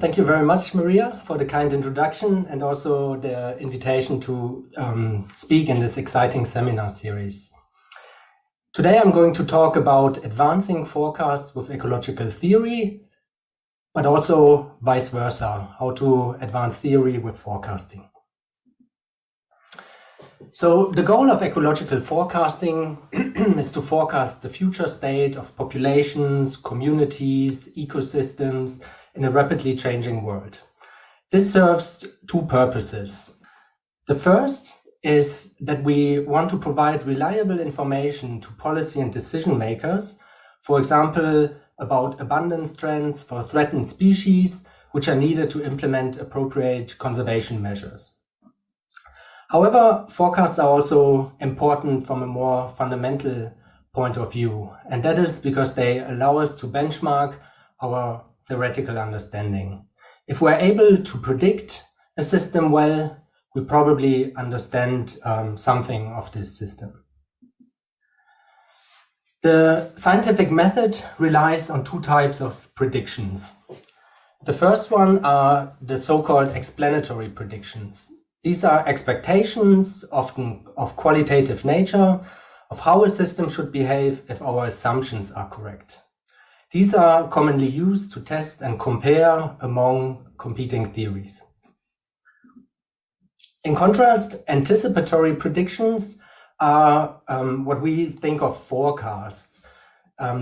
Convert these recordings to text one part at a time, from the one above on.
Thank you very much, Maria, for the kind introduction and also the invitation to speak in this exciting seminar series. Today I'm going to talk about advancing forecasts with ecological theory, but also vice versa, how to advance theory with forecasting. So the goal of ecological forecasting is to forecast the future state of populations, communities, ecosystems in a rapidly changing world. This serves two purposes. The first is that we want to provide reliable information to policy and decision makers, for example, about abundance trends for threatened species, which are needed to implement appropriate conservation measures. However, forecasts are also important from a more fundamental point of view, and that is because they allow us to benchmark our theoretical understanding. If we're able to predict a system well, we probably understand something of this system. The scientific method relies on two types of predictions. The first one are the so-called explanatory predictions. These are expectations, often of qualitative nature, of how a system should behave if our assumptions are correct. These are commonly used to test and compare among competing theories. In contrast, anticipatory predictions are what we think of forecasts.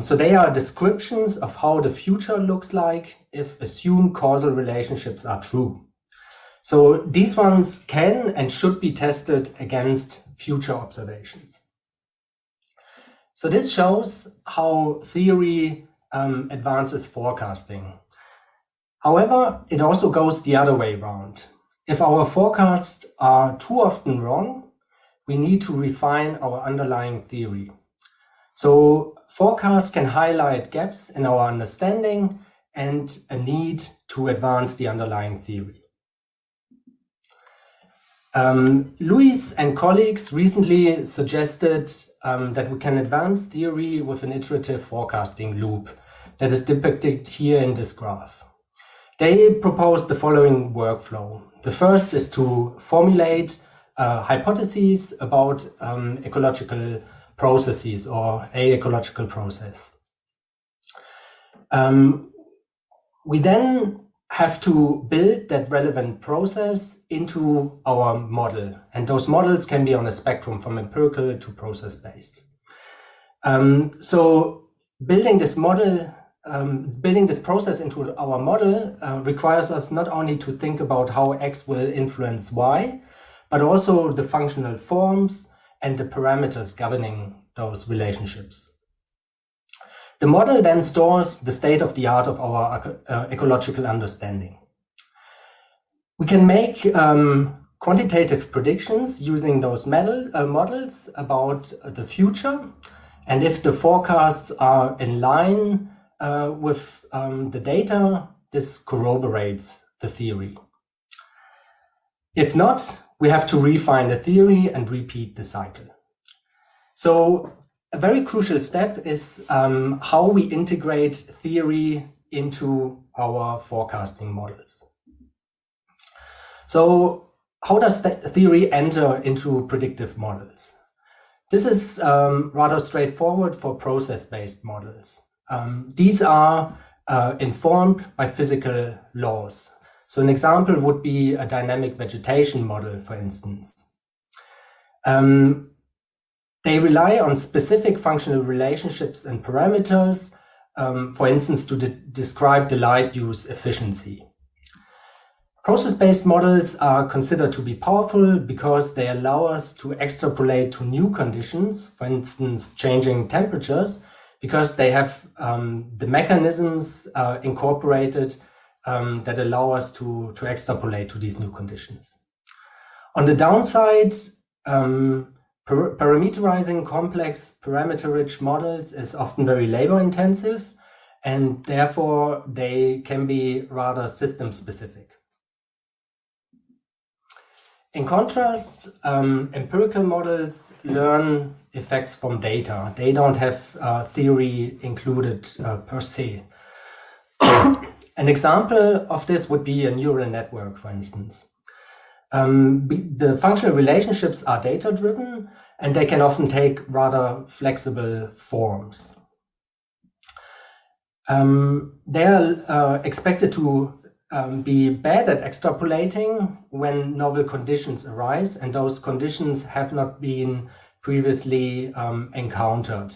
So they are descriptions of how the future looks like if assumed causal relationships are true. So these ones can and should be tested against future observations. So this shows how theory advances forecasting. However, it also goes the other way around. If our forecasts are too often wrong, we need to refine our underlying theory. So forecasts can highlight gaps in our understanding and a need to advance the underlying theory. Luis and colleagues recently suggested that we can advance theory with an iterative forecasting loop that is depicted here in this graph. They proposed the following workflow. The first is to formulate hypotheses about ecological processes or a ecological process. We then have to build that relevant process into our model. And those models can be on a spectrum from empirical to process-based. So building this process into our model requires us not only to think about how X will influence Y, but also the functional forms and the parameters governing those relationships. The model then stores the state of the art of our ecological understanding. We can make quantitative predictions using those models about the future. And if the forecasts are in line with the data, this corroborates the theory. If not, we have to refine the theory and repeat the cycle. So a very crucial step is how we integrate theory into our forecasting models. So how does theory enter into predictive models? This is rather straightforward for process-based models. These are informed by physical laws. So an example would be a dynamic vegetation model, for instance. They rely on specific functional relationships and parameters, for instance, to describe the light use efficiency. Process-based models are considered to be powerful because they allow us to extrapolate to new conditions, for instance, changing temperatures, because they have the mechanisms incorporated that allow us to extrapolate to these new conditions. On the downside, parameterizing complex parameter-rich models is often very labor-intensive, and therefore they can be rather system-specific. In contrast, empirical models learn effects from data. They don't have theory included per se. An example of this would be a neural network, for instance. The functional relationships are data-driven, and they can often take rather flexible forms. They are expected to be bad at extrapolating when novel conditions arise, and those conditions have not been previously encountered.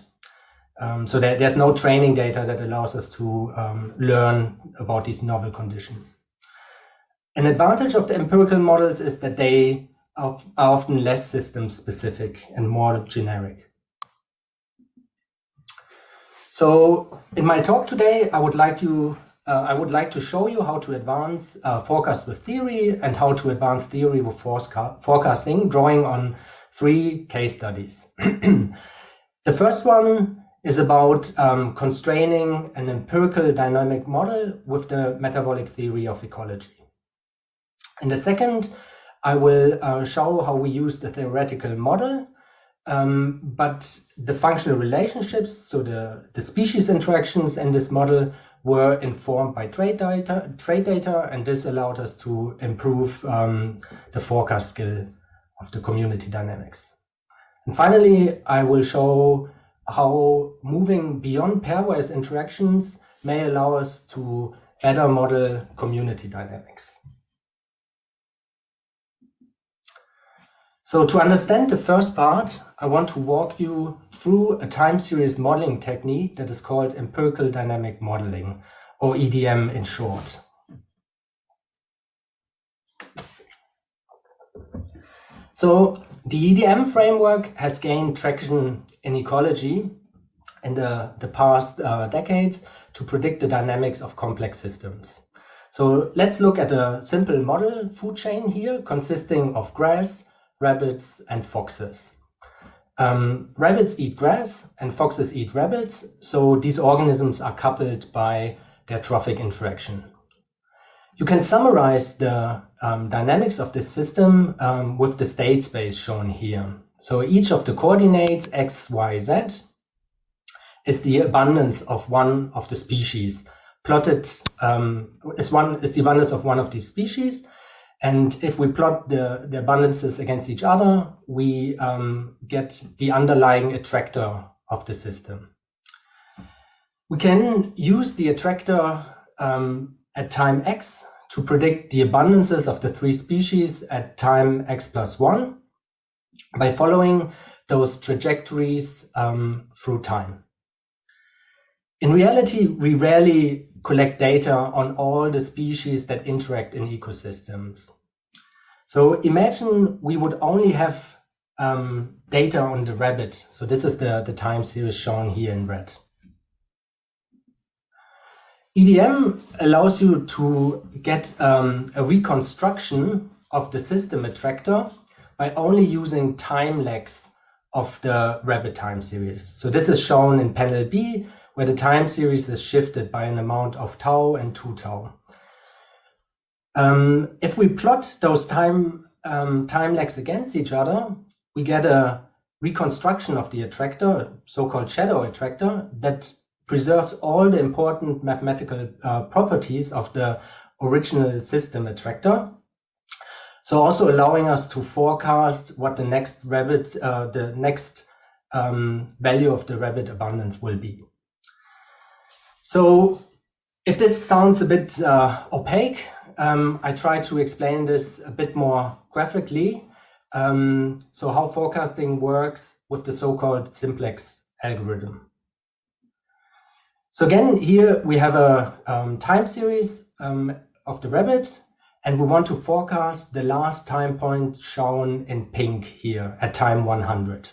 So there's no training data that allows us to learn about these novel conditions. An advantage of the empirical models is that they are often less system-specific and more generic. So in my talk today, I would like to show you how to advance forecast with theory and how to advance theory with forecasting, drawing on 3 case studies. The first one is about constraining an empirical dynamic model with the metabolic theory of ecology. In the second, I will show how we use the theoretical model, but the functional relationships, so the species interactions in this model, were informed by trade data, and this allowed us to improve the forecast skill of the community dynamics. And finally, I will show how moving beyond pairwise interactions may allow us to better model community dynamics. So to understand the first part, I want to walk you through a time series modeling technique that is called empirical dynamic modeling, or EDM in short. So the EDM framework has gained traction in ecology in the past decades to predict the dynamics of complex systems. So let's look at a simple model food chain here consisting of grass, rabbits, and foxes. Rabbits eat grass and foxes eat rabbits, so these organisms are coupled by their trophic interaction. You can summarize the dynamics of this system with the state space shown here. So each of the coordinates x, y, z is the abundance of one of the species. Plotted is the abundance of one of these species. And if we plot the abundances against each other, we get the underlying attractor of the system. We can use the attractor at time x to predict the abundances of the 3 species at time x plus 1 by following those trajectories through time. In reality, we rarely collect data on all the species that interact in ecosystems. So imagine we would only have data on the rabbit. So this is the time series shown here in red. EDM allows you to get a reconstruction of the system attractor by only using time lags of the rabbit time series. So this is shown in panel B, where the time series is shifted by an amount of tau and 2 tau. If we plot those time lags against each other, we get a reconstruction of the attractor, so-called shadow attractor, that preserves all the important mathematical properties of the original system attractor. So also allowing us to forecast what the next rabbit, value of the rabbit abundance will be. So if this sounds a bit opaque, I try to explain this a bit more graphically. So how forecasting works with the so-called simplex algorithm. So again, here we have a time series of the rabbit, and we want to forecast the last time point shown in pink here at time 100.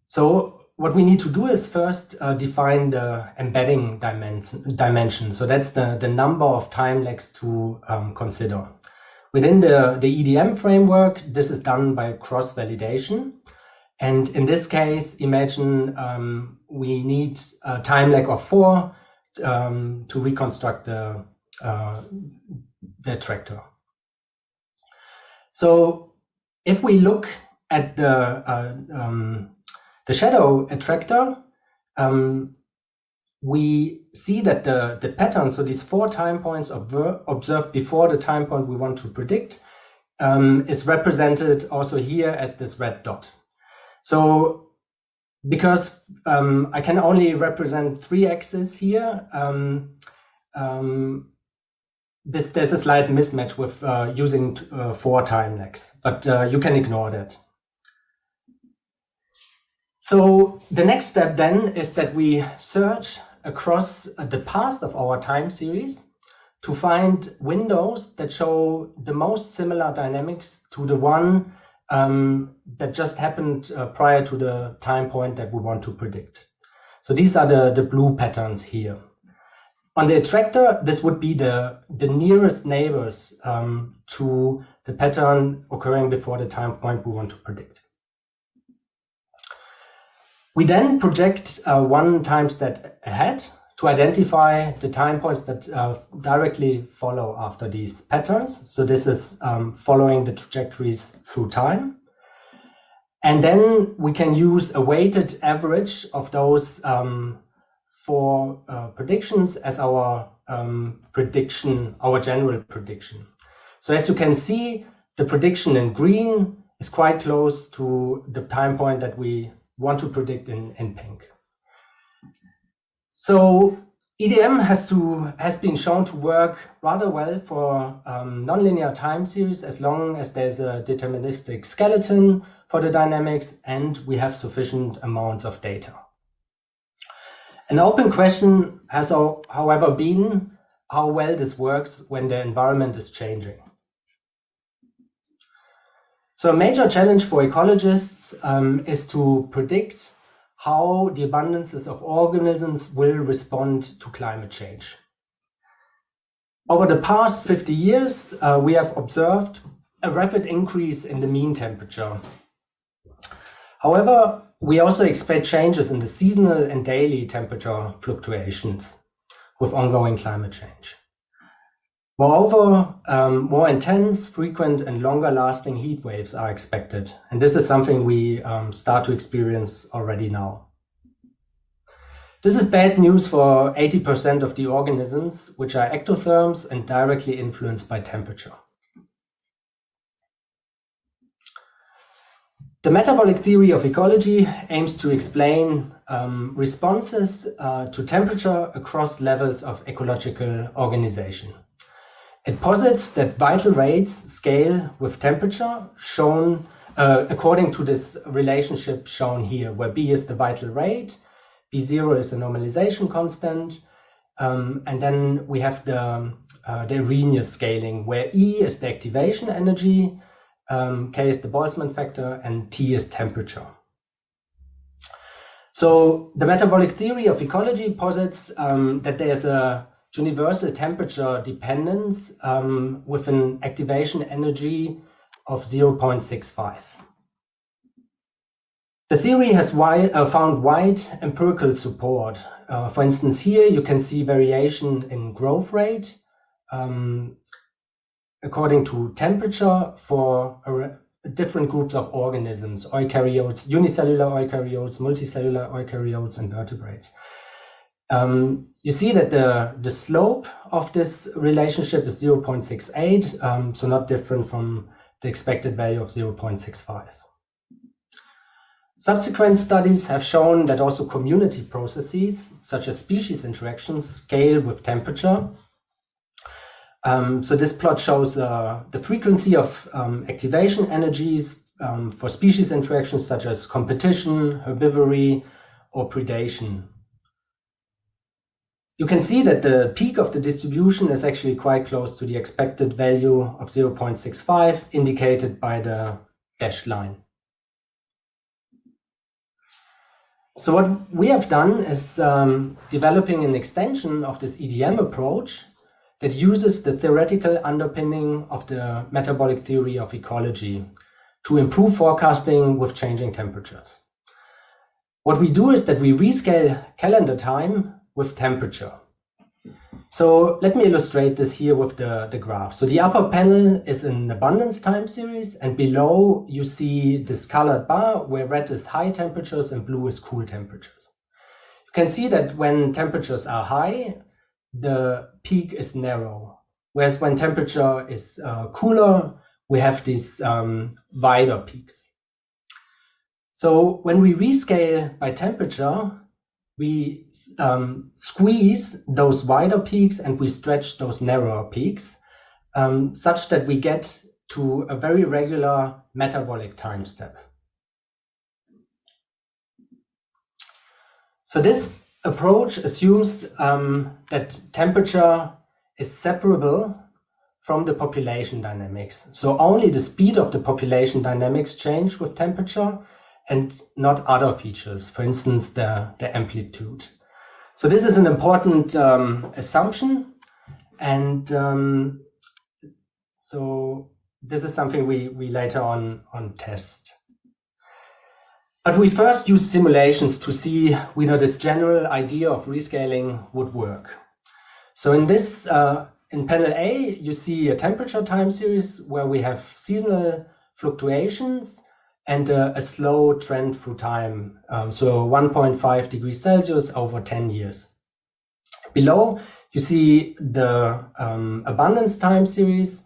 So what we need to do is first define the embedding dimension. So that's the number of time lags to consider. Within the EDM framework, this is done by cross-validation. And in this case, imagine we need a time lag of 4 to reconstruct the attractor. So if we look at the shadow attractor, we see that the pattern, so these 4 time points observed before the time point we want to predict, is represented also here as this red dot. So because I can only represent 3 axes here, there's a slight mismatch with using 4 time lags, but you can ignore that. So the next step then is that we search across the past of our time series to find windows that show the most similar dynamics to the one that just happened prior to the time point that we want to predict. So these are the blue patterns here. On the attractor, this would be the nearest neighbors to the pattern occurring before the time point we want to predict. We then project 1 time step ahead to identify the time points that directly follow after these patterns. So this is following the trajectories through time. And then we can use a weighted average of those 4 predictions as our prediction, our general prediction. So as you can see, the prediction in green is quite close to the time point that we want to predict in pink. So EDM has been shown to work rather well for nonlinear time series as long as there's a deterministic skeleton for the dynamics and we have sufficient amounts of data. An open question has, however, been how well this works when the environment is changing. So a major challenge for ecologists is to predict how the abundances of organisms will respond to climate change. Over the past 50 years, we have observed a rapid increase in the mean temperature. However, we also expect changes in the seasonal and daily temperature fluctuations with ongoing climate change. Moreover, more intense, frequent, and longer-lasting heat waves are expected, and this is something we start to experience already now. This is bad news for 80% of the organisms, which are ectotherms and directly influenced by temperature. The metabolic theory of ecology aims to explain responses to temperature across levels of ecological organization. It posits that vital rates scale with temperature shown according to this relationship shown here, where B is the vital rate, B0 is the normalization constant, and then we have the Arrhenius scaling, where E is the activation energy, K is the Boltzmann factor, and T is temperature. So the metabolic theory of ecology posits that there's a universal temperature dependence with an activation energy of 0.65. The theory has found wide empirical support. For instance, here you can see variation in growth rate according to temperature for different groups of organisms, eukaryotes, unicellular eukaryotes, multicellular eukaryotes, and vertebrates. You see that the slope of this relationship is 0.68, so not different from the expected value of 0.65. Subsequent studies have shown that also community processes, such as species interactions, scale with temperature. So this plot shows the frequency of activation energies for species interactions such as competition, herbivory, or predation. You can see that the peak of the distribution is actually quite close to the expected value of 0.65, indicated by the dashed line. So what we have done is developing an extension of this EDM approach that uses the theoretical underpinning of the metabolic theory of ecology to improve forecasting with changing temperatures. What we do is that we rescale calendar time with temperature. So let me illustrate this here with the graph. So the upper panel is an abundance time series, and below you see this colored bar where red is high temperatures and blue is cool temperatures. You can see that when temperatures are high, the peak is narrow, whereas when temperature is cooler, we have these wider peaks. So when we rescale by temperature, we squeeze those wider peaks and we stretch those narrower peaks, such that we get to a very regular metabolic time step. So this approach assumes that temperature is separable from the population dynamics. So only the speed of the population dynamics change with temperature and not other features, for instance, the amplitude. So this is an important assumption. And so this is something we later on test. But we first use simulations to see whether this general idea of rescaling would work. So in this, in panel A, you see a temperature time series where we have seasonal fluctuations and a slow trend through time. So 1.5 degrees Celsius over 10 years. Below, you see the abundance time series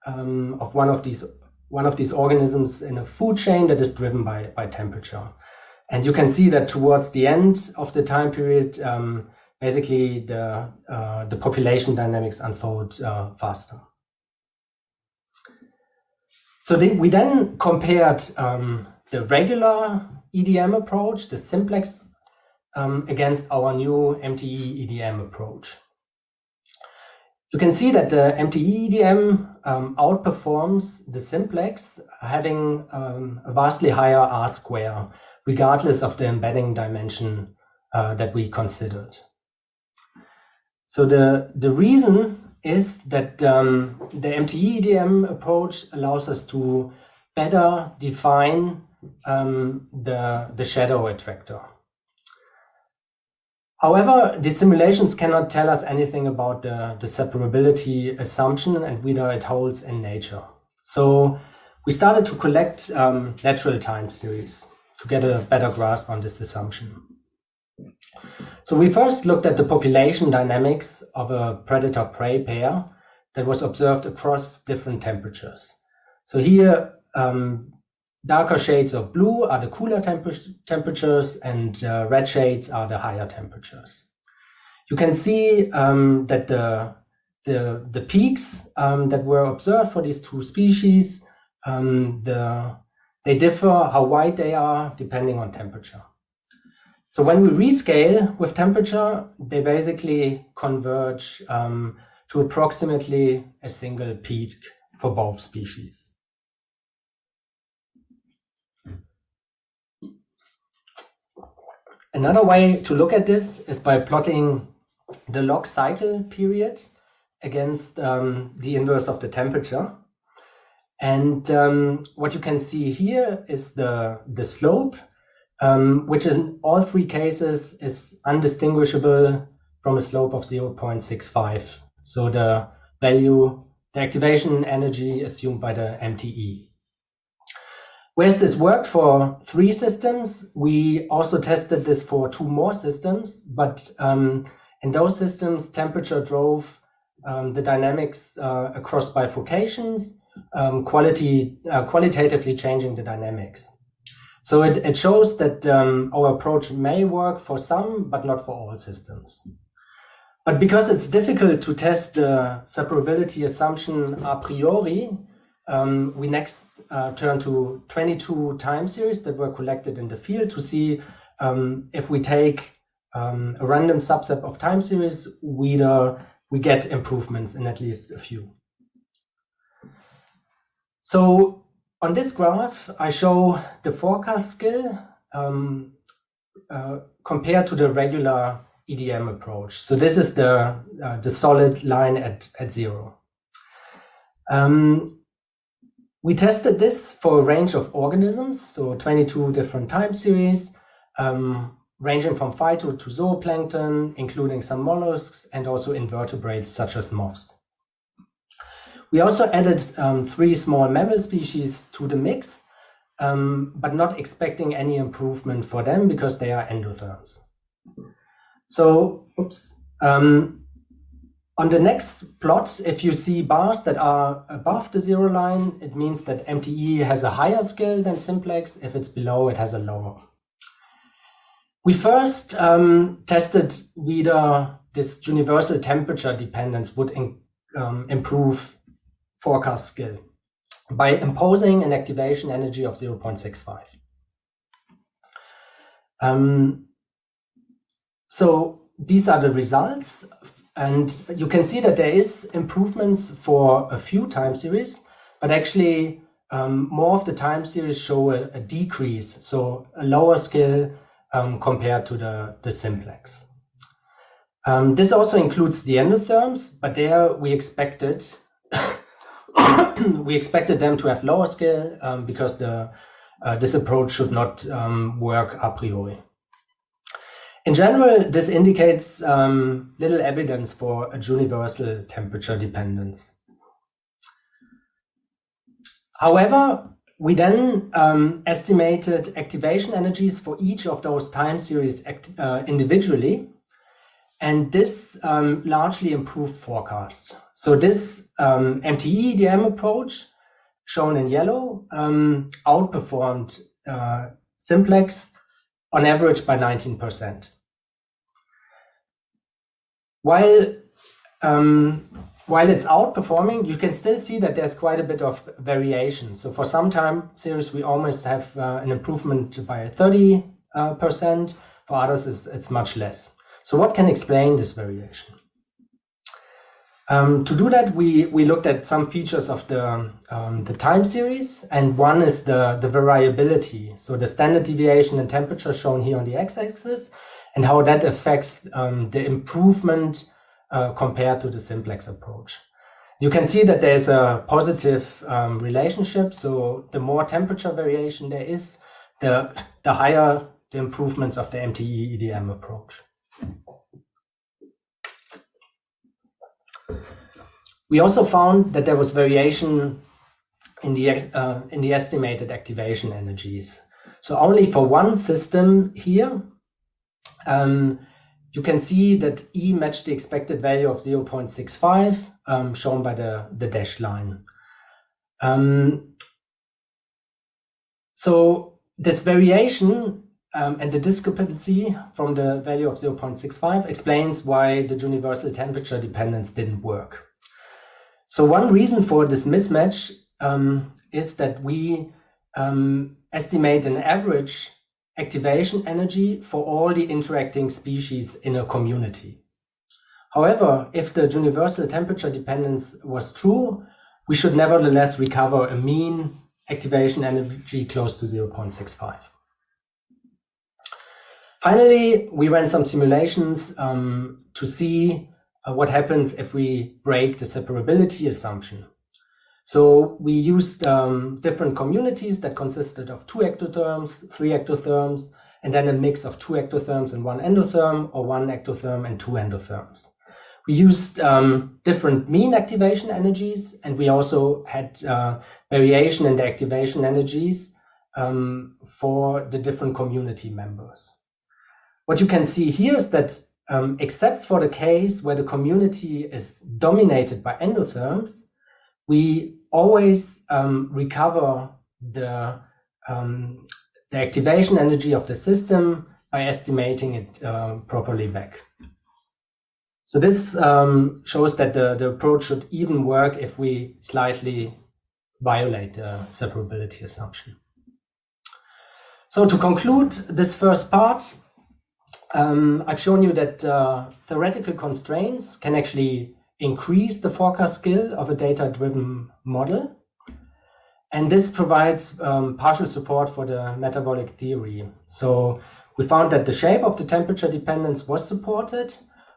of one of these organisms in a food chain that is driven by temperature. And you can see that towards the end of the time period, basically the population dynamics unfold faster. So we then compared the regular EDM approach, the simplex, against our new MTE EDM approach. You can see that the MTE EDM outperforms the simplex, having a vastly higher R square, regardless of the embedding dimension that we considered. So the reason is that the MTE EDM approach allows us to better define the shadow attractor. However, the simulations cannot tell us anything about the separability assumption and whether it holds in nature. So we started to collect natural time series to get a better grasp on this assumption. So we first looked at the population dynamics of a predator-prey pair that was observed across different temperatures. So here, darker shades of blue are the cooler temperatures and red shades are the higher temperatures. You can see that the peaks that were observed for these two species, they differ how wide they are depending on temperature. So when we rescale with temperature, they basically converge to approximately a single peak for both species. Another way to look at this is by plotting the log cycle period against the inverse of the temperature. And what you can see here is the slope, which in all three cases is undistinguishable from a slope of 0.65. So the value, the activation energy assumed by the MTE. Whereas this worked for 3 systems, we also tested this for 2 more systems, but in those systems, temperature drove the dynamics across bifurcations, qualitatively changing the dynamics. So it shows that our approach may work for some, but not for all systems. But because it's difficult to test the separability assumption a priori, we next turn to 22 time series that were collected in the field to see if we take a random subset of time series, whether we get improvements in at least a few. So on this graph, I show the forecast skill compared to the regular EDM approach. So this is the solid line at 0. We tested this for a range of organisms, so 22 different time series, ranging from phyto to zooplankton, including some mollusks and also invertebrates such as moths. We also added 3 small mammal species to the mix, but not expecting any improvement for them because they are endotherms. So, on the next plot, if you see bars that are above the zero line, it means that MTE has a higher skill than simplex. If it's below, it has a lower. We first tested whether this universal temperature dependence would improve forecast skill by imposing an activation energy of 0.65. So these are the results, and you can see that there is improvements for a few time series, but actually more of the time series show a decrease, so a lower skill compared to the simplex. This also includes the endotherms, but there we expected them to have lower skill because this approach should not work a priori. In general, this indicates little evidence for a universal temperature dependence. However, we then estimated activation energies for each of those time series individually, and this largely improved forecast. So this MTE EDM approach, shown in yellow, outperformed simplex on average by 19%. While it's outperforming, you can still see that there's quite a bit of variation. So for some time series, we almost have an improvement by 30%. For others, it's much less. So what can explain this variation? To do that, we looked at some features of the time series, and one is the variability. So the standard deviation and temperature shown here on the x-axis, and how that affects the improvement compared to the simplex approach. You can see that there's a positive relationship. So the more temperature variation there is, the higher the improvements of the MTE EDM approach. We also found that there was variation in the estimated activation energies. So only for one system here, you can see that E matched the expected value of 0.65, shown by the dashed line. So this variation and the discrepancy from the value of 0.65 explains why the universal temperature dependence didn't work. So one reason for this mismatch is that we estimate an average activation energy for all the interacting species in a community. However, if the universal temperature dependence was true, we should nevertheless recover a mean activation energy close to 0.65. Finally, we ran some simulations to see what happens if we break the separability assumption. So we used different communities that consisted of 2 ectotherms, 3 ectotherms, and then a mix of 2 ectotherms and 1 endotherm, or 1 ectotherm and 2 endotherms. We used different mean activation energies, and we also had variation in the activation energies for the different community members. What you can see here is that except for the case where the community is dominated by endotherms, we always recover the activation energy of the system by estimating it properly back. So this shows that the approach should even work if we slightly violate the separability assumption. So to conclude this first part, I've shown you that theoretical constraints can actually increase the forecast skill of a data-driven model. And this provides partial support for the metabolic theory. So we found that the shape of the temperature dependence was supported.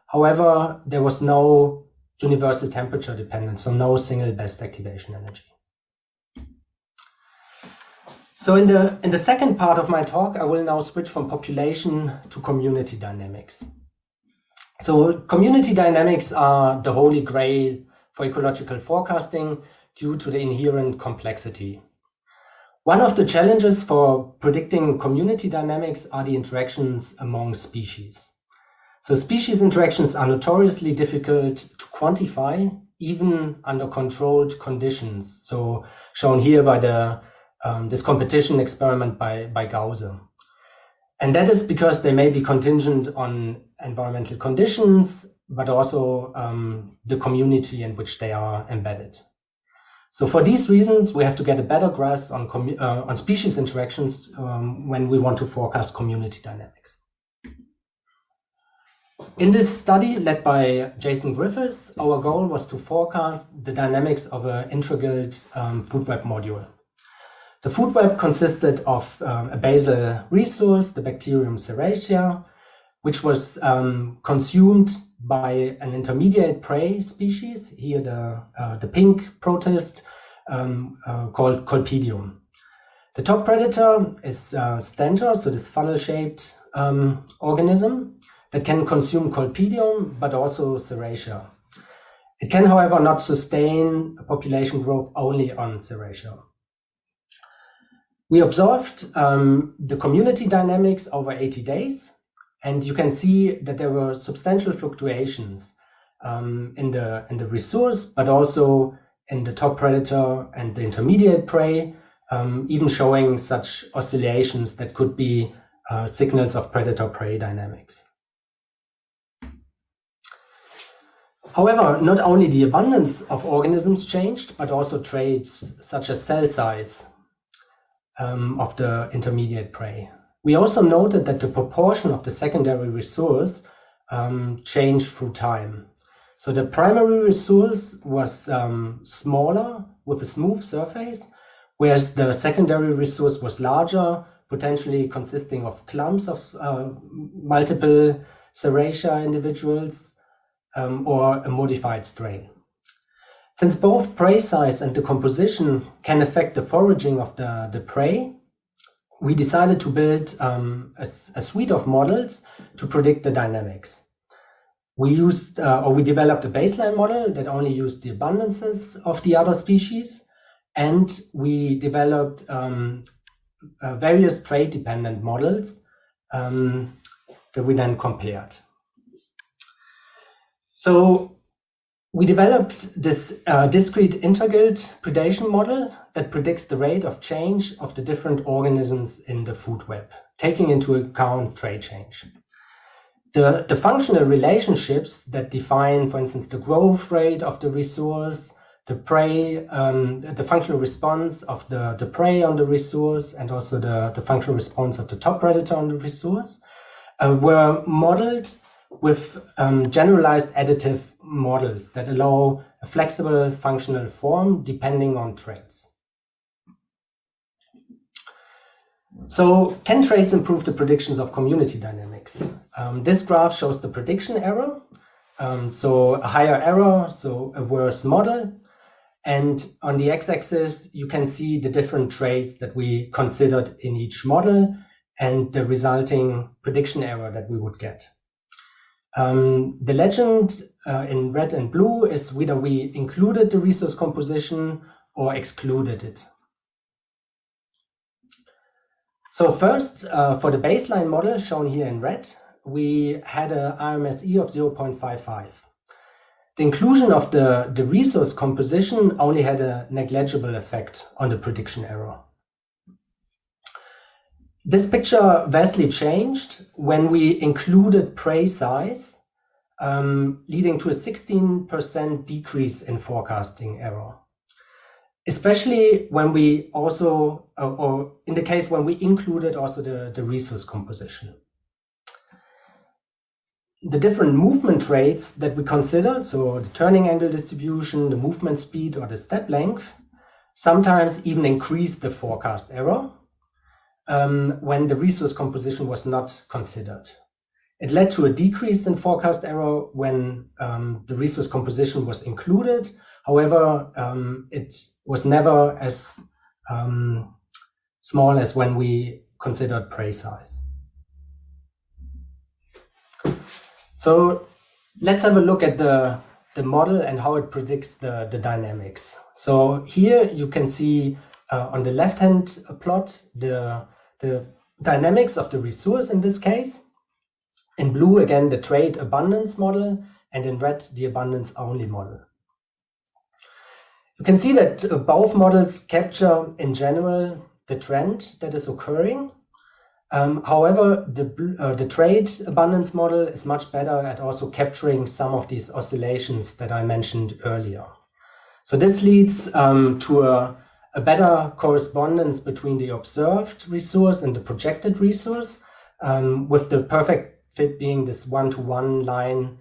However, there was no universal temperature dependence, so no single best activation energy. So in the second part of my talk, I will now switch from population to community dynamics. So community dynamics are the holy grail for ecological forecasting due to the inherent complexity. One of the challenges for predicting community dynamics are the interactions among species. So species interactions are notoriously difficult to quantify, even under controlled conditions. So shown here by this competition experiment by Gause. And that is because they may be contingent on environmental conditions, but also the community in which they are embedded. So for these reasons, we have to get a better grasp on species interactions when we want to forecast community dynamics. In this study led by Jason Griffiths, our goal was to forecast the dynamics of an integraled food web module. The food web consisted of a basal resource, the bacterium Serratia, which was consumed by an intermediate prey species, here the pink protist, called Colpidium. The top predator is Stentor, so this funnel-shaped organism that can consume Colpidium, but also Serratia. It can, however, not sustain population growth only on Serratia. We observed the community dynamics over 80 days, and you can see that there were substantial fluctuations in the resource, but also in the top predator and the intermediate prey, even showing such oscillations that could be signals of predator-prey dynamics. However, not only the abundance of organisms changed, but also traits such as cell size of the intermediate prey. We also noted that the proportion of the secondary resource changed through time. So the primary resource was smaller with a smooth surface, whereas the secondary resource was larger, potentially consisting of clumps of multiple Serratia individuals or a modified strain. Since both prey size and the composition can affect the foraging of the prey, we decided to build a suite of models to predict the dynamics. We developed a baseline model that only used the abundances of the other species, and we developed various trait-dependent models that we then compared. So we developed this discrete integraled predation model that predicts the rate of change of the different organisms in the food web, taking into account trait change. The functional relationships that define, for instance, the growth rate of the resource, the prey, the functional response of the prey on the resource, and also the functional response of the top predator on the resource, were modeled with generalized additive models that allow a flexible functional form depending on traits. So can traits improve the predictions of community dynamics? This graph shows the prediction error. So a higher error, so a worse model. And on the x-axis, you can see the different traits that we considered in each model and the resulting prediction error that we would get. The legend in red and blue is whether we included the resource composition or excluded it. So first, for the baseline model shown here in red, we had a RMSE of 0.55. The inclusion of the resource composition only had a negligible effect on the prediction error. This picture vastly changed when we included prey size, leading to a 16% decrease in forecasting error. Especially when we also, or in the case when we included also the resource composition. The different movement rates that we considered, so the turning angle distribution, the movement speed, or the step length, sometimes even increased the forecast error when the resource composition was not considered. It led to a decrease in forecast error when the resource composition was included. However, it was never as small as when we considered prey size. So let's have a look at the model and how it predicts the dynamics. So here you can see on the left-hand plot the dynamics of the resource in this case. In blue, again, the trade abundance model, and in red, the abundance only model. You can see that both models capture, in general, the trend that is occurring. However, the trade abundance model is much better at also capturing some of these oscillations that I mentioned earlier. So this leads to a better correspondence between the observed resource and the projected resource, with the perfect fit being this one-to-one line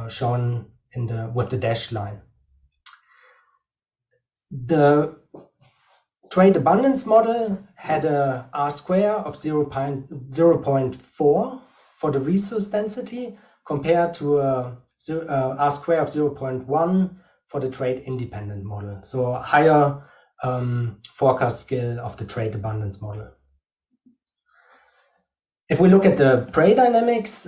shown with the dashed line. The trade abundance model had a R square of 0.4 for the resource density, compared to a R square of 0.1 for the trade independent model. So a higher forecast skill of the trade abundance model. If we look at the prey dynamics,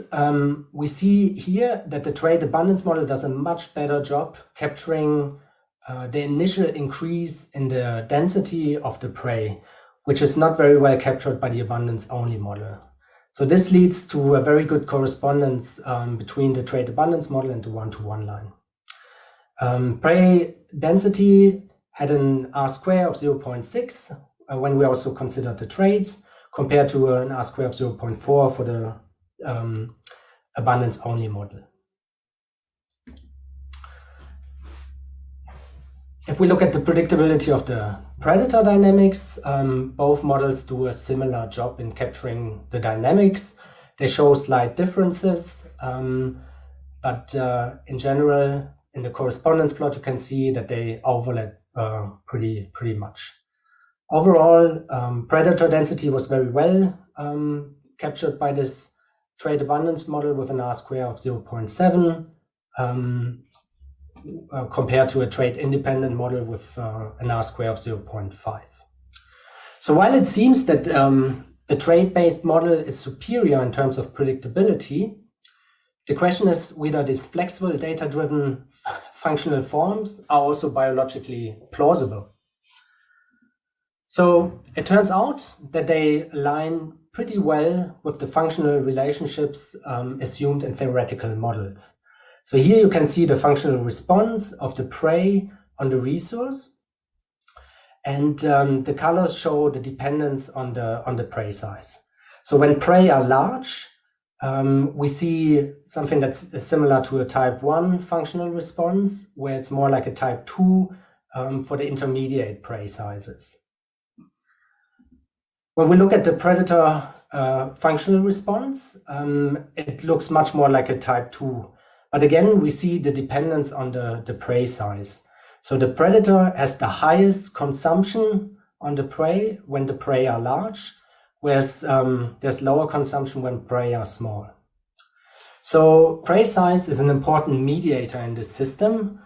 we see here that the trade abundance model does a much better job capturing the initial increase in the density of the prey, which is not very well captured by the abundance only model. So this leads to a very good correspondence between the trade abundance model and the one-to-one line. Prey density had an R square of 0.6 when we also considered the trades, compared to an R square of 0.4 for the abundance only model. If we look at the predictability of the predator dynamics, both models do a similar job in capturing the dynamics. They show slight differences, but in general, in the correspondence plot, you can see that they overlap pretty much. Overall, predator density was very well captured by this trade abundance model with an R square of 0.7. Compared to a trade independent model with an R square of 0.5. So while it seems that the trade-based model is superior in terms of predictability, the question is whether these flexible data-driven functional forms are also biologically plausible. So it turns out that they align pretty well with the functional relationships assumed in theoretical models. So here you can see the functional response of the prey on the resource, and the colors show the dependence on the prey size. So when prey are large, we see something that's similar to a type 1 functional response, where it's more like a type 2 for the intermediate prey sizes. When we look at the predator functional response, it looks much more like a type 2. But again, we see the dependence on the prey size. So the predator has the highest consumption on the prey when the prey are large, whereas there's lower consumption when prey are small. So prey size is an important mediator in this system,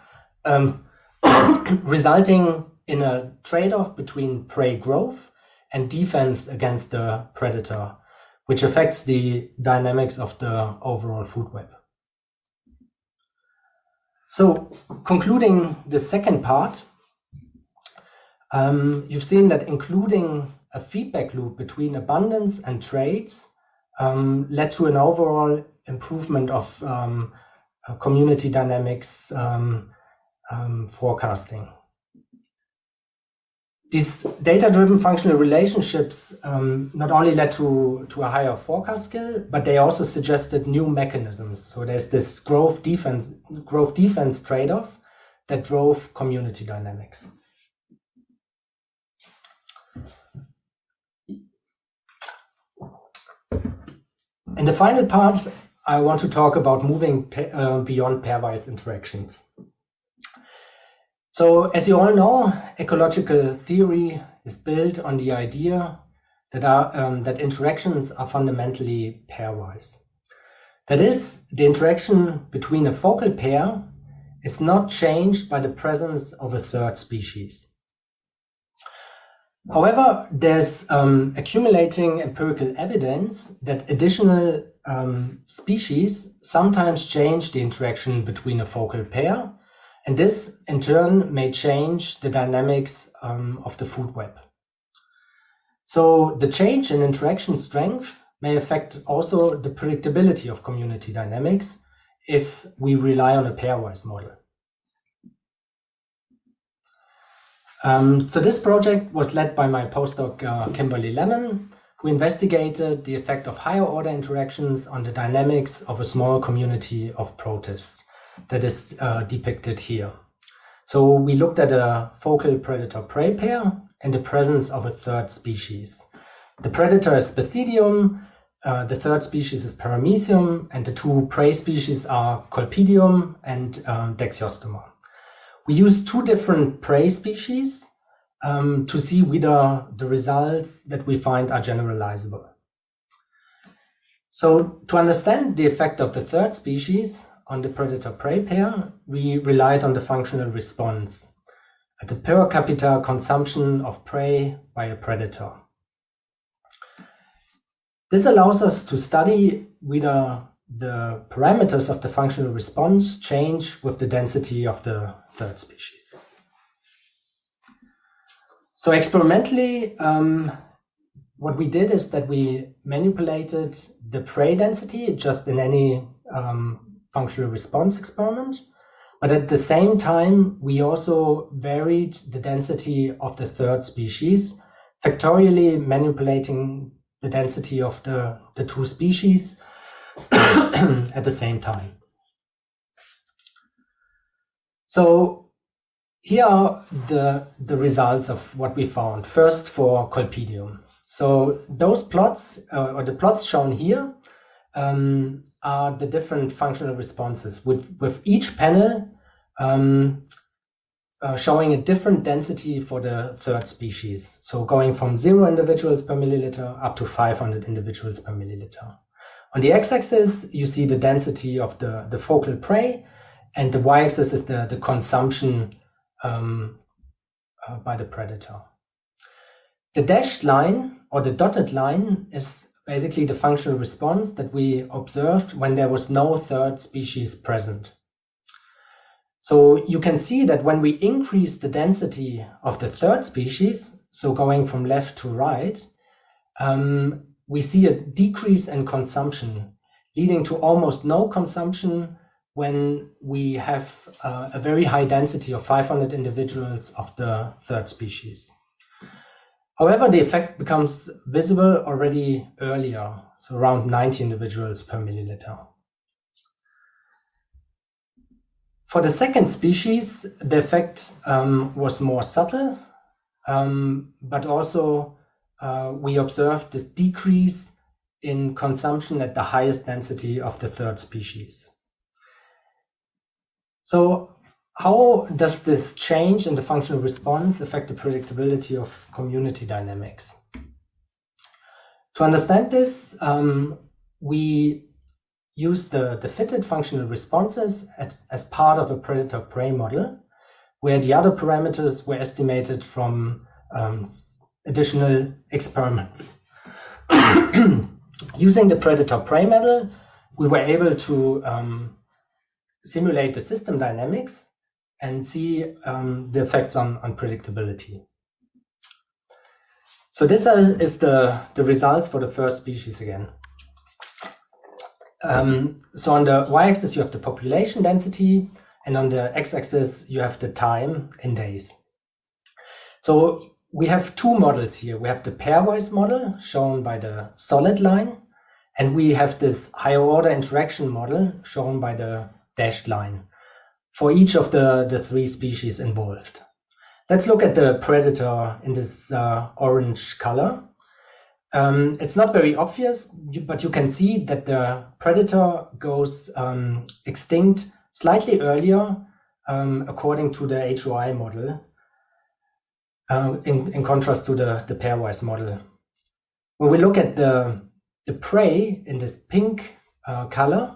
resulting in a trade-off between prey growth and defense against the predator, which affects the dynamics of the overall food web. So concluding the second part, you've seen that including a feedback loop between abundance and trades led to an overall improvement of community dynamics forecasting. These data-driven functional relationships not only led to a higher forecast skill, but they also suggested new mechanisms. So there's this growth-defense trade-off that drove community dynamics. In the final part, I want to talk about moving beyond pairwise interactions. So, as you all know, ecological theory is built on the idea that interactions are fundamentally pairwise. That is, the interaction between a focal pair is not changed by the presence of a third species. However, there's accumulating empirical evidence that additional species sometimes change the interaction between a focal pair, and this in turn may change the dynamics of the food web. So the change in interaction strength may affect also the predictability of community dynamics if we rely on a pairwise model. So this project was led by my postdoc Kimberly Lemon, who investigated the effect of higher order interactions on the dynamics of a small community of protists that is depicted here. So we looked at a focal predator-prey pair and the presence of a third species. The predator is Bathydium, the third species is Paramecium, and the two prey species are Colpidium and Dexiostoma. We used two different prey species to see whether the results that we find are generalizable. So to understand the effect of the third species on the predator-prey pair, we relied on the functional response, the per capita consumption of prey by a predator. This allows us to study whether the parameters of the functional response change with the density of the third species. So experimentally, what we did is that we manipulated the prey density just in any functional response experiment, but at the same time, we also varied the density of the third species, factorially manipulating the density of the two species at the same time. So here are the results of what we found. First, for Colpidium. So those plots, or the plots shown here, are the different functional responses, with each panel showing a different density for the third species. So going from 0 individuals per milliliter up to 500 individuals per milliliter. On the x-axis, you see the density of the focal prey, and the y-axis is the consumption by the predator. The dashed line, or the dotted line, is basically the functional response that we observed when there was no third species present. So you can see that when we increase the density of the third species, so going from left to right, we see a decrease in consumption, leading to almost no consumption when we have a very high density of 500 individuals of the third species. However, the effect becomes visible already earlier, so around 90 individuals per milliliter. For the second species, the effect was more subtle, but also we observed this decrease in consumption at the highest density of the third species. So how does this change in the functional response affect the predictability of community dynamics? To understand this, we use the fitted functional responses as part of a predator-prey model, where the other parameters were estimated from additional experiments. Using the predator-prey model, we were able to simulate the system dynamics and see the effects on predictability. So this is the results for the first species again. So on the y-axis, you have the population density, and on the x-axis, you have the time in days. So we have two models here. We have the pairwise model shown by the solid line, and we have this higher order interaction model shown by the dashed line for each of the three species involved. Let's look at the predator in this orange color. It's not very obvious, but you can see that the predator goes extinct slightly earlier according to the HOI model, in contrast to the pairwise model. When we look at the prey in this pink color,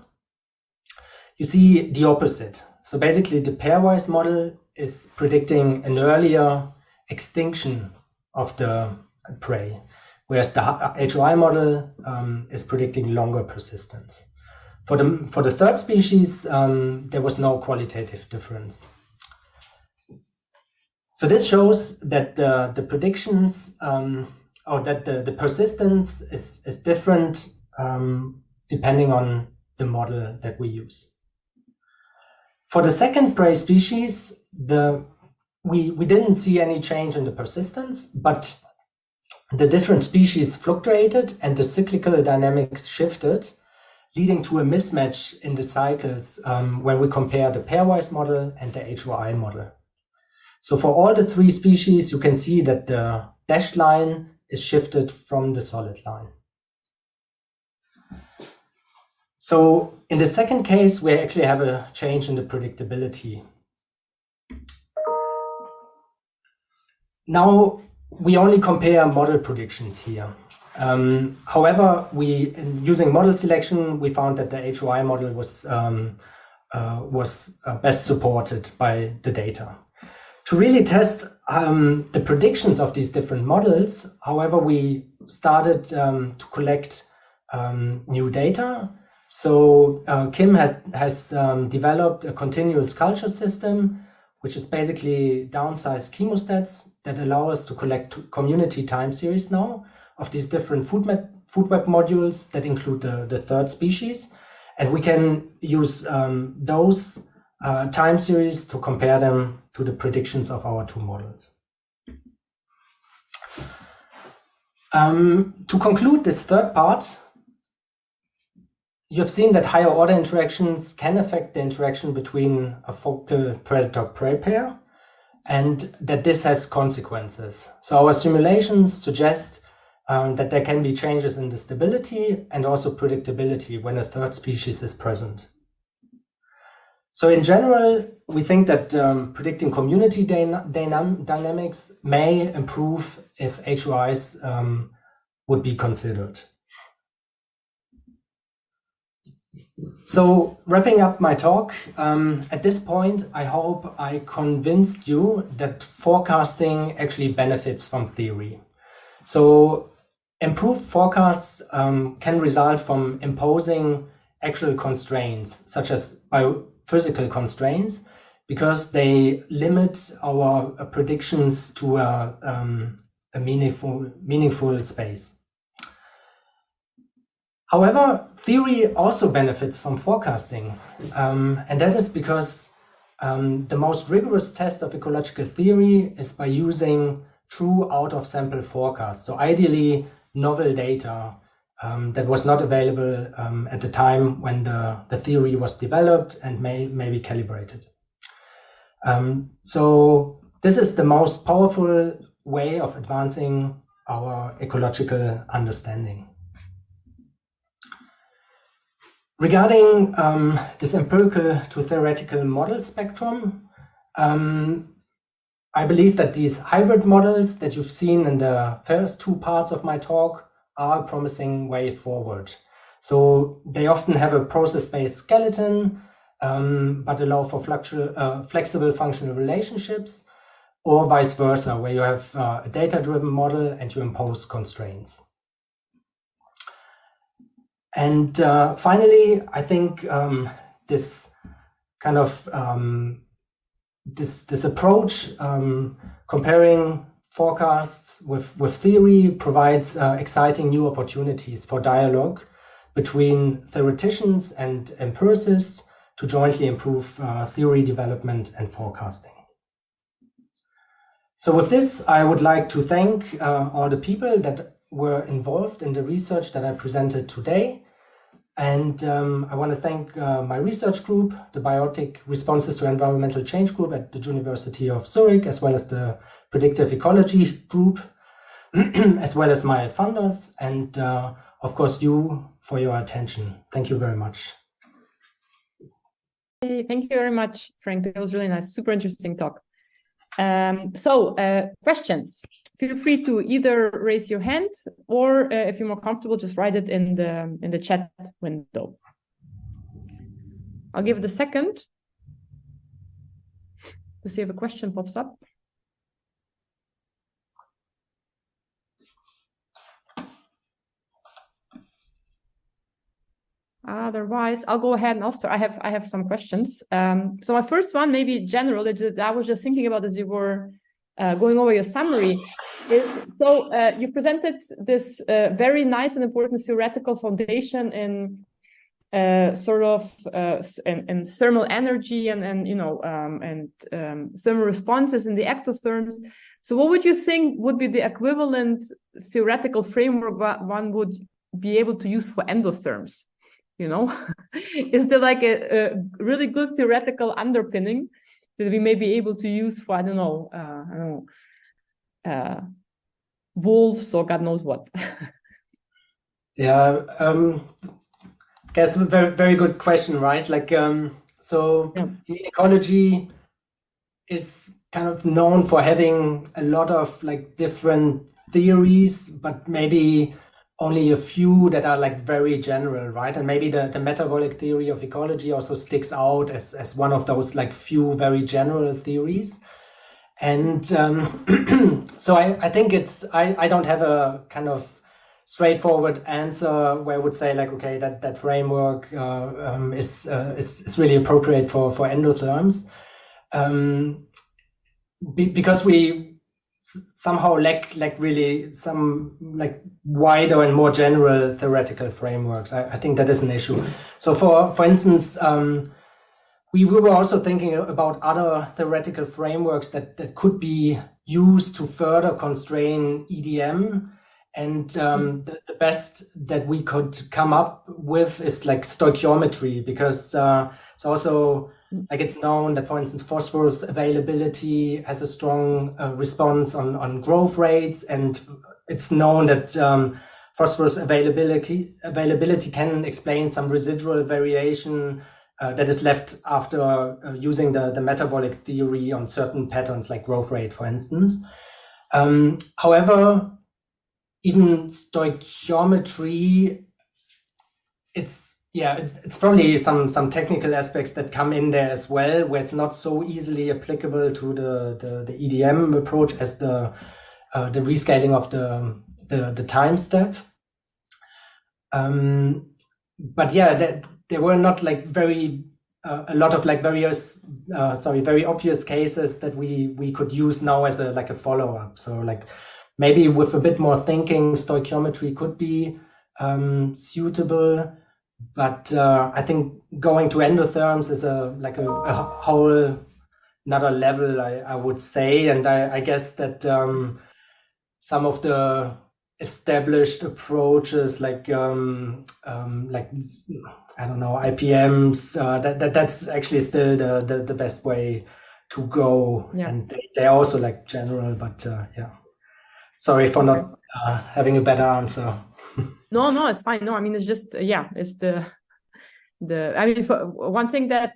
you see the opposite. So basically the pairwise model is predicting an earlier extinction of the prey, whereas the HOI model is predicting longer persistence. For the third species, there was no qualitative difference. So this shows that the predictions, or that the persistence is different depending on the model that we use. For the second prey species, we didn't see any change in the persistence, but the different species fluctuated and the cyclical dynamics shifted, leading to a mismatch in the cycles when we compare the pairwise model and the HOI model. So for all the three species, you can see that the dashed line is shifted from the solid line. So in the second case, we actually have a change in the predictability. Now, we only compare model predictions here. However, using model selection, we found that the HOI model was best supported by the data. To really test the predictions of these different models, however, we started to collect new data. So Kim has developed a continuous culture system, which is basically downsized chemostats that allow us to collect community time series now of these different food web modules that include the third species. And we can use those time series to compare them to the predictions of our two models. To conclude this third part, you have seen that higher order interactions can affect the interaction between a focal predator-prey pair, and that this has consequences. So our simulations suggest that there can be changes in the stability and also predictability when a third species is present. So in general, we think that predicting community dynamics may improve if HOIs would be considered. So wrapping up my talk, at this point, I hope I convinced you that forecasting actually benefits from theory. So improved forecasts can result from imposing actual constraints, such as biophysical constraints, because they limit our predictions to a meaningful space. However, theory also benefits from forecasting, and that is because the most rigorous test of ecological theory is by using true out-of-sample forecasts. So ideally, novel data that was not available at the time when the theory was developed and may be calibrated. So this is the most powerful way of advancing our ecological understanding. Regarding this empirical to theoretical model spectrum, I believe that these hybrid models that you've seen in the first two parts of my talk are a promising way forward. So they often have a process-based skeleton, but allow for flexible functional relationships, or vice versa, where you have a data-driven model and you impose constraints. And finally, I think this kind of this approach, comparing forecasts with theory, provides exciting new opportunities for dialogue between theoreticians and empiricists to jointly improve theory development and forecasting. So with this, I would like to thank all the people that were involved in the research that I presented today. And I want to thank my research group, the Biotic Responses to Environmental Change group at the University of Zurich, as well as the Predictive Ecology group, as well as my funders, and of course you for your attention. Thank you very much. Hey, thank you very much, Frank. That was really nice, super interesting talk. Questions. Feel free to either raise your hand or if you're more comfortable, just write it in the chat window. I'll give it a second to see if a question pops up. Otherwise, I'll go ahead and I'll start. I have some questions. So my first one, maybe general, I was just thinking about as you were going over your summary. You presented this very nice and important theoretical foundation in in thermal energy and thermal responses in the ectotherms. So what would you think would be the equivalent theoretical framework one would be able to use for endotherms? Is there like a really good theoretical underpinning that we may be able to use for, wolves or God knows what? Yeah, guess a very, very good question, right? Like, ecology is kind of known for having a lot of like different theories, but maybe only a few that are like very general, right? And maybe the metabolic theory of ecology also sticks out as one of those like few very general theories. And so I think I don't have a kind of straightforward answer where I would say like, okay, that framework is really appropriate for endotherms, because we somehow lack really some like wider and more general theoretical frameworks. I think that is an issue. So for instance, we were also thinking about other theoretical frameworks that could be used to further constrain EDM. And the best that we could come up with is like stoichiometry, because it's also like it's known that, for instance, phosphorus availability has a strong response on growth rates, and it's known that phosphorus availability can explain some residual variation that is left after using the metabolic theory on certain patterns like growth rate, for instance. However, even stoichiometry, it's probably some technical aspects that come in there as well, where it's not so easily applicable to the EDM approach as the rescaling of the time step. But yeah, there were not like a lot of like very obvious cases that we could use now as a follow-up. So like maybe with a bit more thinking, stoichiometry could be suitable, but I think going to endotherms is a whole another level, I would say, and I guess that some of the established approaches like I don't know, IPMs, that's actually still the best way to go, and they're also like general, but yeah. Sorry for not having a better answer. No, it's fine. No, I mean, it's just, it's I mean, one thing that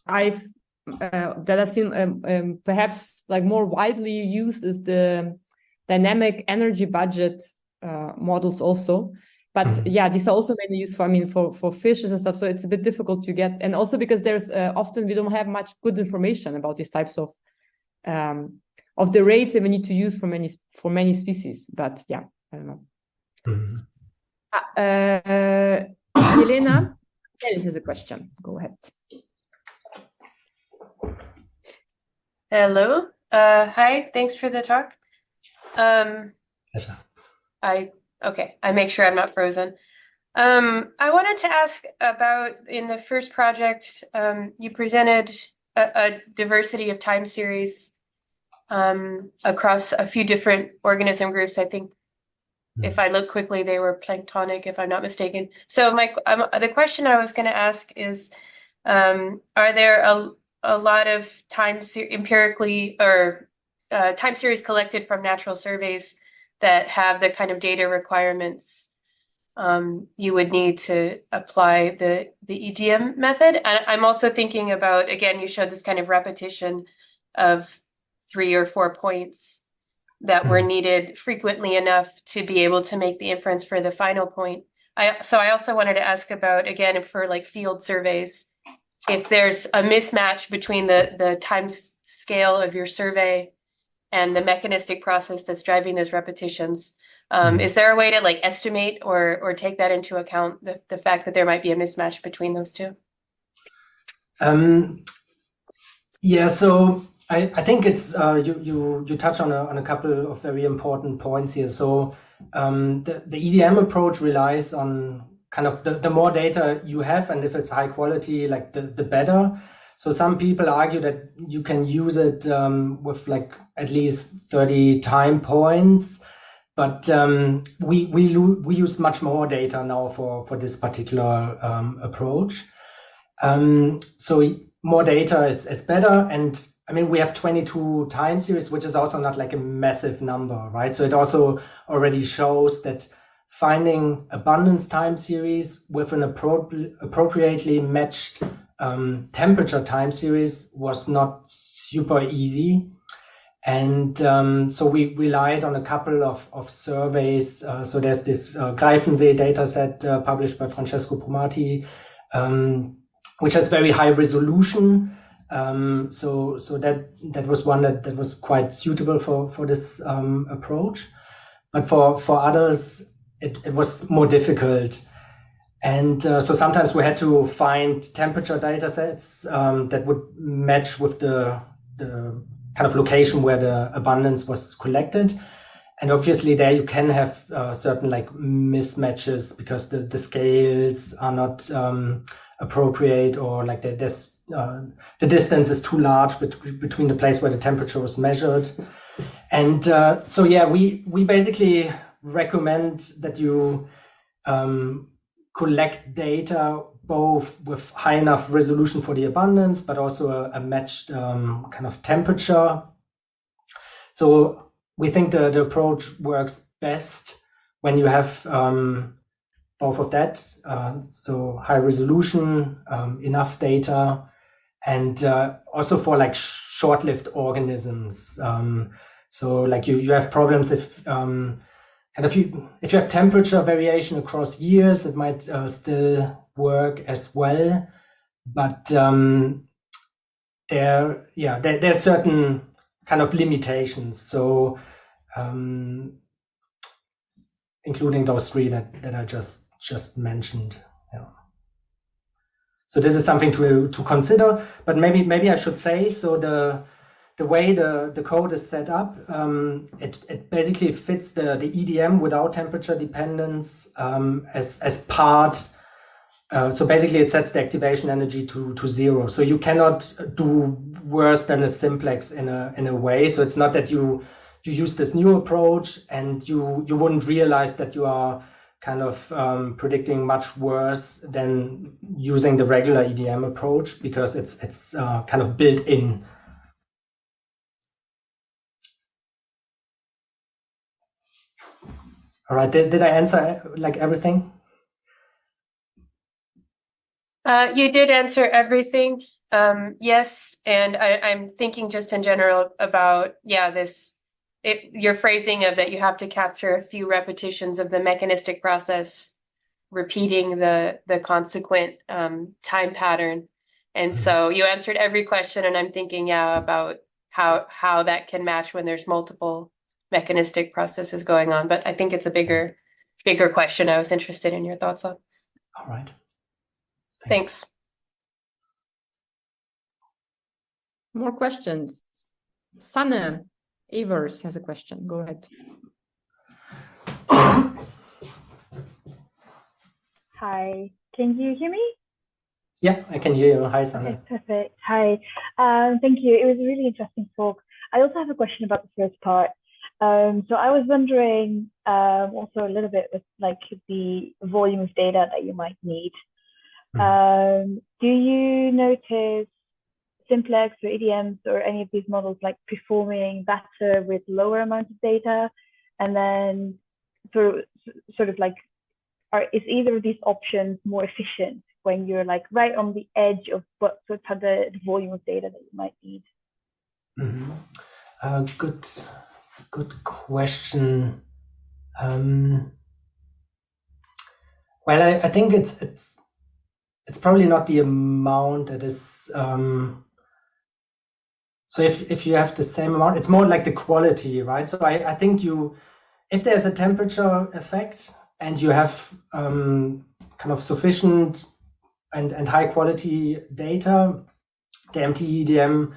I've seen perhaps like more widely used is the dynamic energy budget models also. But these are also mainly used for fishes and stuff. So it's a bit difficult to get. And also because there's often we don't have much good information about these types of the rates that we need to use for many species. But yeah, I don't know. Helena has a question. Go ahead. Hello. Hi. Thanks for the talk. I make sure I'm not frozen. I wanted to ask about, in the first project, you presented a diversity of time series across a few different organism groups. I think if I look quickly, they were planktonic, if I'm not mistaken. So the question I was going to ask is, are there a lot of empirically or time series collected from natural surveys that have the kind of data requirements you would need to apply the EDM method? And I'm also thinking about, again, you showed this kind of repetition of 3 or 4 points that were needed frequently enough to be able to make the inference for the final point. So I also wanted to ask about, again, for like field surveys, if there's a mismatch between the time scale of your survey and the mechanistic process that's driving those repetitions. Is there a way to like estimate or take that into account, the fact that there might be a mismatch between those two? So I think it's you touch on a couple of very important points here. So the EDM approach relies on kind of the more data you have, and if it's high quality, like the better. So some people argue that you can use it with like at least 30 time points, but we use much more data now for this particular approach. So more data is better, and I mean, we have 22 time series, which is also not like a massive number, right? So it also already shows that finding abundance time series with an appropriately matched temperature time series was not super easy. And so we relied on a couple of surveys. So there's this Greifensee data set published by Francesco Pomati, which has very high resolution. So that was one that was quite suitable for this approach. But for others, it was more difficult. And so sometimes we had to find temperature data sets that would match with the kind of location where the abundance was collected. And obviously there you can have certain like mismatches because the scales are not appropriate, or like the distance is too large between the place where the temperature was measured. And so yeah, we basically recommend that you collect data both with high enough resolution for the abundance, but also a matched kind of temperature. So we think the approach works best when you have both of that. So high resolution, enough data, and also for like short-lived organisms. So like you have problems if and if you have temperature variation across years, it might still work as well. But there's certain kind of limitations. So including those three that I just mentioned. Yeah. So this is something to consider. But maybe I should say, so the way the code is set up, it basically fits the EDM without temperature dependence as part. So basically it sets the activation energy to 0. So you cannot do worse than a simplex in a way. So it's not that you use this new approach and you wouldn't realize that you are kind of predicting much worse than using the regular EDM approach, because it's kind of built in. All right, did I answer like everything? You did answer everything. Yes, and I'm thinking just in general about, your phrasing of that you have to capture a few repetitions of the mechanistic process, repeating the consequent time pattern. And so you answered every question, and I'm thinking, about how that can match when there's multiple mechanistic processes going on. But I think it's a bigger question I was interested in your thoughts on. All right. Thanks. More questions? Sanne Evers has a question. Go ahead. Hi, can you hear me? Yeah, I can hear you. Hi, Sanne. Okay, perfect. Hi, thank you. It was a really interesting talk. I also have a question about the first part. So I was wondering also a little bit with like the volume of data that you might need. Do you notice simplex or EDMs or any of these models like performing better with lower amounts of data? And then sort of like, is either of these options more efficient when you're like right on the edge of what sort of the volume of data that you might need? Good question. Well, I think it's probably not the amount that is. So if you have the same amount, it's more like the quality, right? So I think if there's a temperature effect and you have kind of sufficient and high quality data, the MTEDM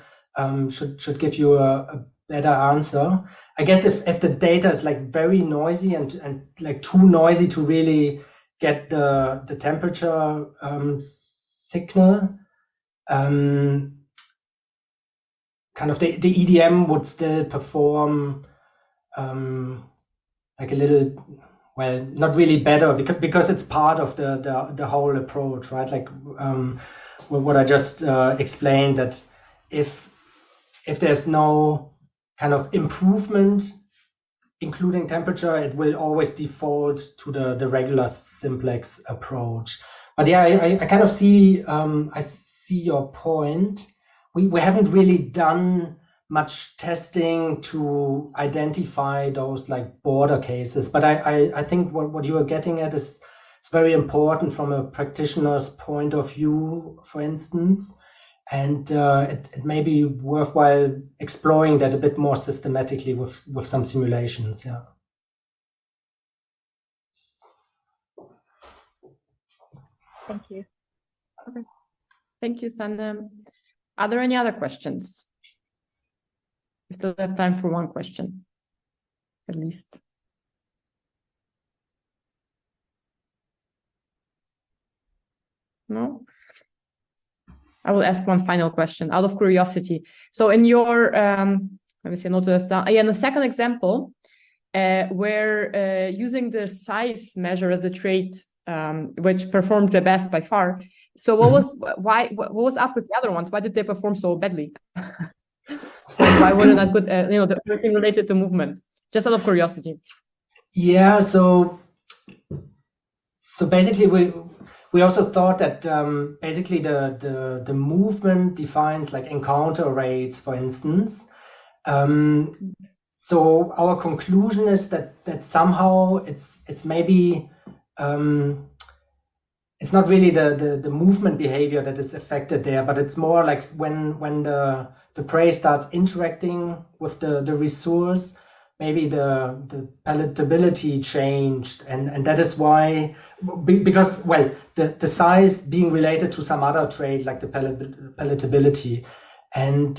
should give you a better answer. I guess if the data is like very noisy and like too noisy to really get the temperature signal, kind of the EDM would still perform like a little, well, not really better because it's part of the whole approach, right? Like what I just explained, that if there's no kind of improvement, including temperature, it will always default to the regular simplex approach. But yeah, I kind of see I see your point. We haven't really done much testing to identify those like border cases, but I think what you are getting at is it's very important from a practitioner's point of view, for instance. And it may be worthwhile exploring that a bit more systematically with some simulations. Yeah. Thank you. Okay. Thank you, Sanne. Are there any other questions? We still have time for one question, at least. No? I will ask one final question out of curiosity. So in your, let me see, note this down. In the second example, where using the size measure as a trait, which performed the best by far. So what was up with the other ones? Why did they perform so badly? Why were they not good? Everything related to movement. Just out of curiosity. Yeah. So basically, we also thought that basically the movement defines like encounter rates, for instance. So our conclusion is that somehow it's maybe it's not really the movement behavior that is affected there, but it's more like when the prey starts interacting with the resource, maybe the palatability changed, and that is why, because, well, the size being related to some other trait like the palatability, and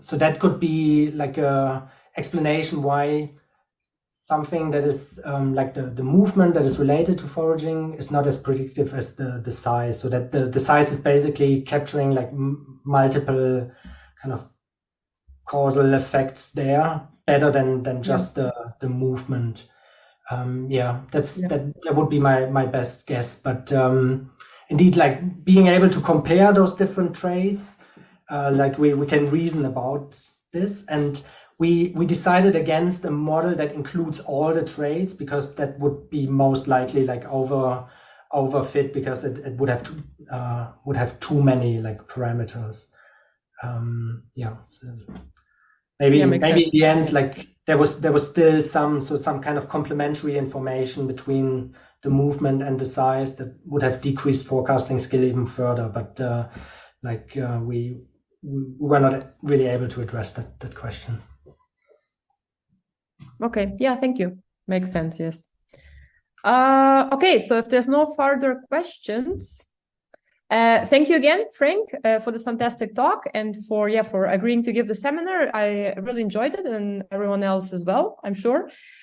so that could be like a explanation why something that is like the movement that is related to foraging is not as predictive as the size. So that the size is basically capturing like multiple kind of causal effects there better than just the movement. That would be my best guess. But indeed, like being able to compare those different traits, like we can reason about this, and we decided against a model that includes all the traits, because that would be most likely like overfit, because it would have too many like parameters. So maybe in the end, like there was still some kind of complementary information between the movement and the size that would have decreased forecasting skill even further. But we were not really able to address that question. Okay. Yeah. Thank you. Makes sense. Yes. Okay. So if there's no further questions, thank you again, Frank, for this fantastic talk, and for agreeing to give the seminar. I really enjoyed it, and everyone else as well, I'm sure.